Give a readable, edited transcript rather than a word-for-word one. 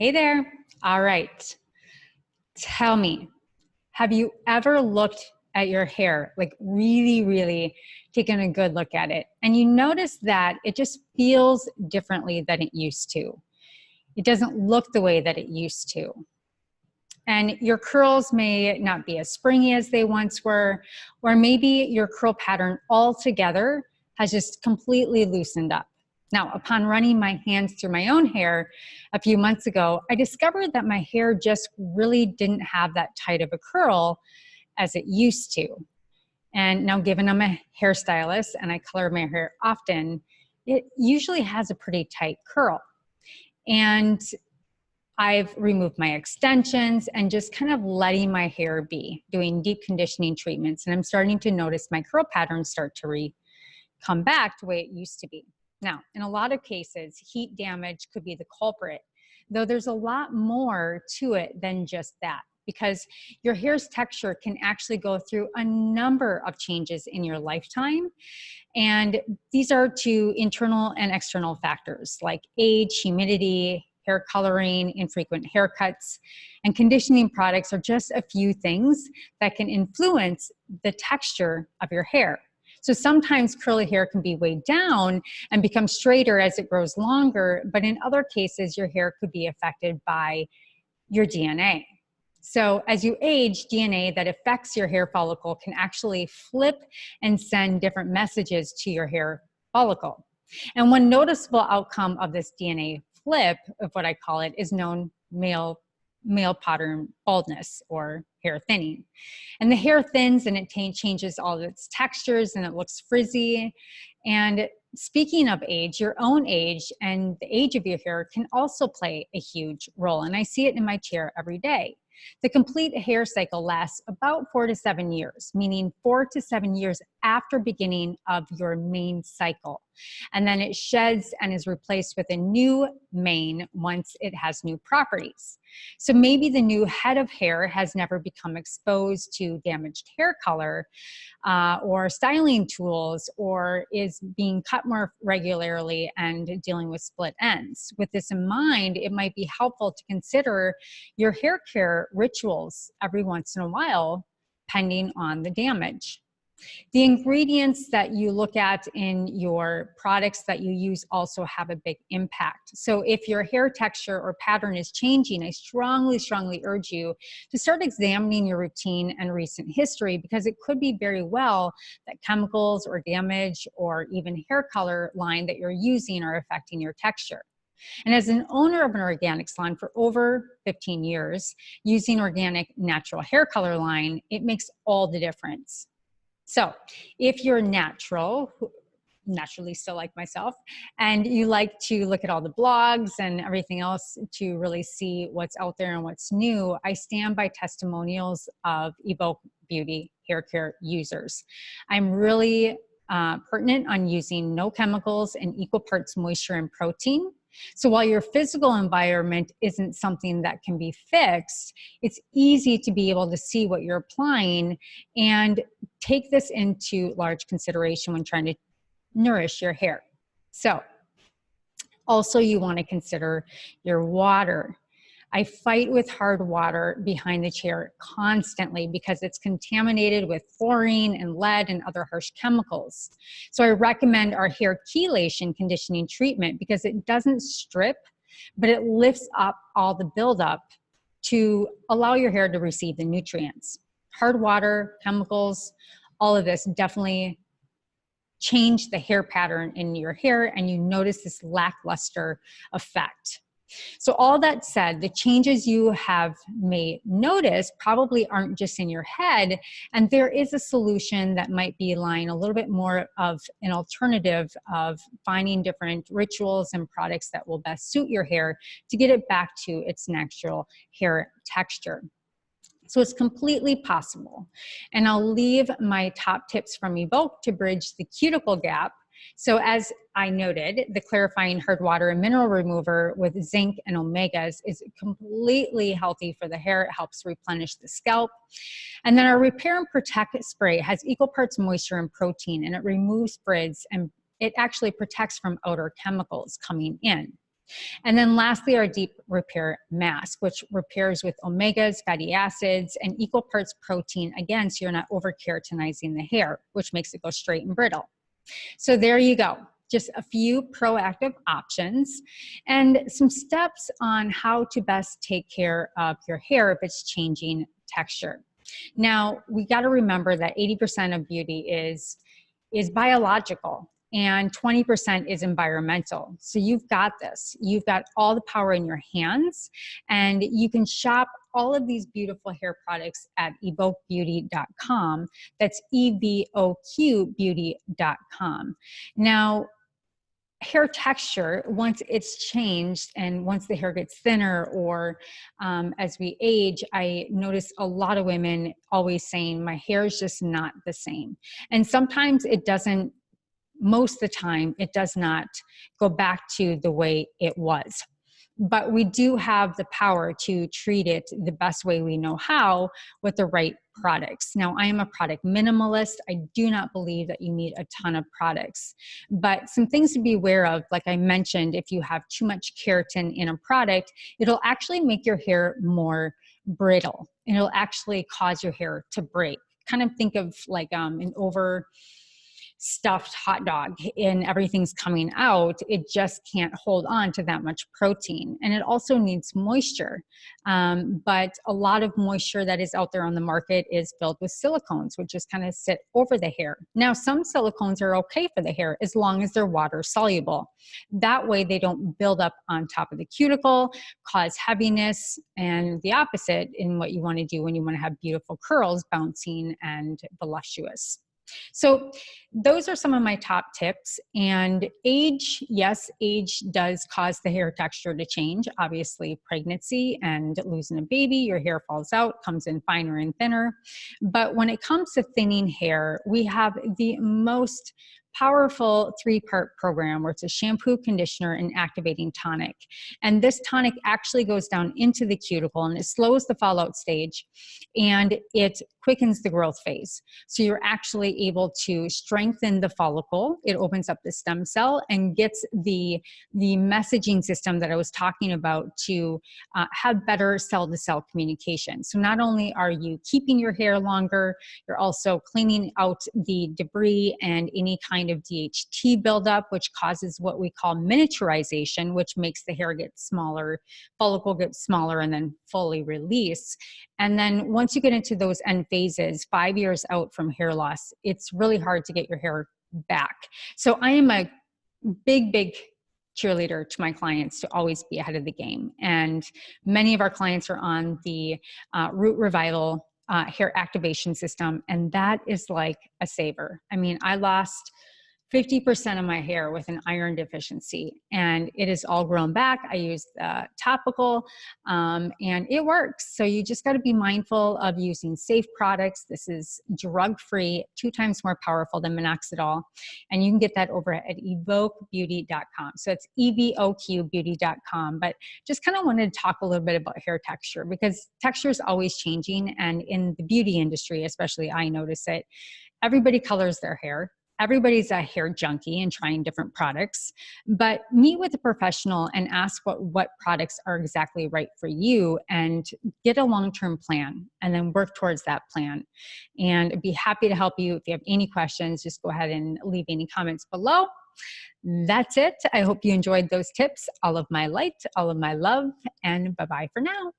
Hey there. All right. Tell me, have you ever looked at your hair, like really taken a good look at it, and you notice that it just feels differently than it used to? It doesn't look the way that it used to. And your curls may not be as springy as they once were, or maybe your curl pattern altogether has just completely loosened up. Now, upon running my hands through my own hair a few months ago, I discovered that my hair just really didn't have that tight of a curl as it used to. And now, given I'm a hairstylist and I color my hair often, it usually has a pretty tight curl. And I've removed my extensions and just kind of letting my hair be, doing deep conditioning treatments. And I'm starting to notice my curl patterns start to come back to the way it used to be. Now, in a lot of cases, heat damage could be the culprit, though there's a lot more to it than just that, because your hair's texture can actually go through a number of changes in your lifetime. And these are to internal and external factors like age, humidity, hair coloring, infrequent haircuts, and conditioning products are just a few things that can influence the texture of your hair. So sometimes curly hair can be weighed down and become straighter as it grows longer, but in other cases, your hair could be affected by your DNA. So as you age, DNA that affects your hair follicle can actually flip and send different messages to your hair follicle. And one noticeable outcome of this DNA flip, of what I call it, is known male pattern baldness or hair thinning. And the hair thins and it changes all of its textures and it looks frizzy. And speaking of age, your own age and the age of your hair can also play a huge role. And I see it in my chair every day. The complete hair cycle lasts about 4 to 7 years, meaning 4 to 7 years after beginning of your main cycle. And then it sheds and is replaced with a new mane once it has new properties. So maybe the new head of hair has never become exposed to damaged hair color or styling tools, or is being cut more regularly and dealing with split ends. With this in mind, it might be helpful to consider your hair care rituals every once in a while, depending on the damage. The ingredients that you look at in your products that you use also have a big impact. So if your hair texture or pattern is changing, I strongly urge you to start examining your routine and recent history, because it could be very well that chemicals or damage or even hair color line that you're using are affecting your texture. And as an owner of an organic salon for over 15 years, using organic natural hair color line, it makes all the difference. So if you're naturally still like myself, and you like to look at all the blogs and everything else to really see what's out there and what's new, I stand by testimonials of Evoke Beauty hair care users. I'm really pertinent on using no chemicals and equal parts moisture and protein. So while your physical environment isn't something that can be fixed, it's easy to be able to see what you're applying and take this into large consideration when trying to nourish your hair. So also you want to consider your water. I fight with hard water behind the chair constantly because it's contaminated with fluorine and lead and other harsh chemicals. So I recommend our hair chelation conditioning treatment because it doesn't strip, but it lifts up all the buildup to allow your hair to receive the nutrients. Hard water, chemicals, all of this definitely change the hair pattern in your hair, and you notice this lackluster effect. So all that said, the changes you may notice probably aren't just in your head, and there is a solution that might be lying a little bit more of an alternative of finding different rituals and products that will best suit your hair to get it back to its natural hair texture. So it's completely possible. And I'll leave my top tips from Evoke to bridge the cuticle gap. So as I noted, the clarifying hard water and mineral remover with zinc and omegas is completely healthy for the hair. It helps replenish the scalp. And then our repair and protect spray has equal parts moisture and protein, and it removes frizz, and it actually protects from outer chemicals coming in. And then lastly, our deep repair mask, which repairs with omegas, fatty acids, and equal parts protein, again, so you're not over keratinizing the hair, which makes it go straight and brittle. So there you go. Just a few proactive options and some steps on how to best take care of your hair if it's changing texture. Now, we got to remember that 80% of beauty is biological and 20% is environmental. So you've got this. You've got all the power in your hands, and you can shop all of these beautiful hair products at evoquebeauty.com. That's EVOQbeauty.com. Now, hair texture, once it's changed and once the hair gets thinner or as we age, I notice a lot of women always saying, my hair is just not the same. And sometimes it doesn't, most of the time, it does not go back to the way it was. But we do have the power to treat it the best way we know how with the right products. Now, I am a product minimalist. I do not believe that you need a ton of products. But some things to be aware of, like I mentioned, if you have too much keratin in a product, it'll actually make your hair more brittle. And it'll actually cause your hair to break. Kind of think of like an overstuffed hot dog and everything's coming out. It just can't hold on to that much protein. And it also needs moisture. But a lot of moisture that is out there on the market is filled with silicones, which just kind of sit over the hair. Now, some silicones are okay for the hair as long as they're water soluble. That way they don't build up on top of the cuticle, cause heaviness, and the opposite in what you want to do when you want to have beautiful curls, bouncing and voluptuous. So those are some of my top tips. And age, yes, age does cause the hair texture to change. Obviously, pregnancy and losing a baby, your hair falls out, comes in finer and thinner. But when it comes to thinning hair, we have the most powerful 3-part program where it's a shampoo, conditioner, and activating tonic. And this tonic actually goes down into the cuticle and it slows the fallout stage and it quickens the growth phase. So you're actually able to strengthen the follicle. It opens up the stem cell and gets the messaging system that I was talking about to have better cell-to-cell communication. So not only are you keeping your hair longer, you're also cleaning out the debris and any kind of DHT buildup, which causes what we call miniaturization, which makes the hair get smaller, follicle gets smaller, and then fully release. And then once you get into those end phases, 5 years out from hair loss, it's really hard to get your hair back. So I am a big cheerleader to my clients to always be ahead of the game. And many of our clients are on the Root Revival hair activation system, and that is like a saver. I mean, I lost 50% of my hair with an iron deficiency, and it is all grown back. I use topical, and it works. So you just got to be mindful of using safe products. This is drug-free, 2 times more powerful than minoxidil, and you can get that over at evoquebeauty.com. So it's evoquebeauty.com. But just kind of wanted to talk a little bit about hair texture because texture is always changing, and in the beauty industry, especially, I notice it. Everybody colors their hair. Everybody's a hair junkie and trying different products, but meet with a professional and ask what products are exactly right for you and get a long-term plan and then work towards that plan. And I'd be happy to help you. If you have any questions, just go ahead and leave any comments below. That's it. I hope you enjoyed those tips. All of my light, all of my love, and bye-bye for now.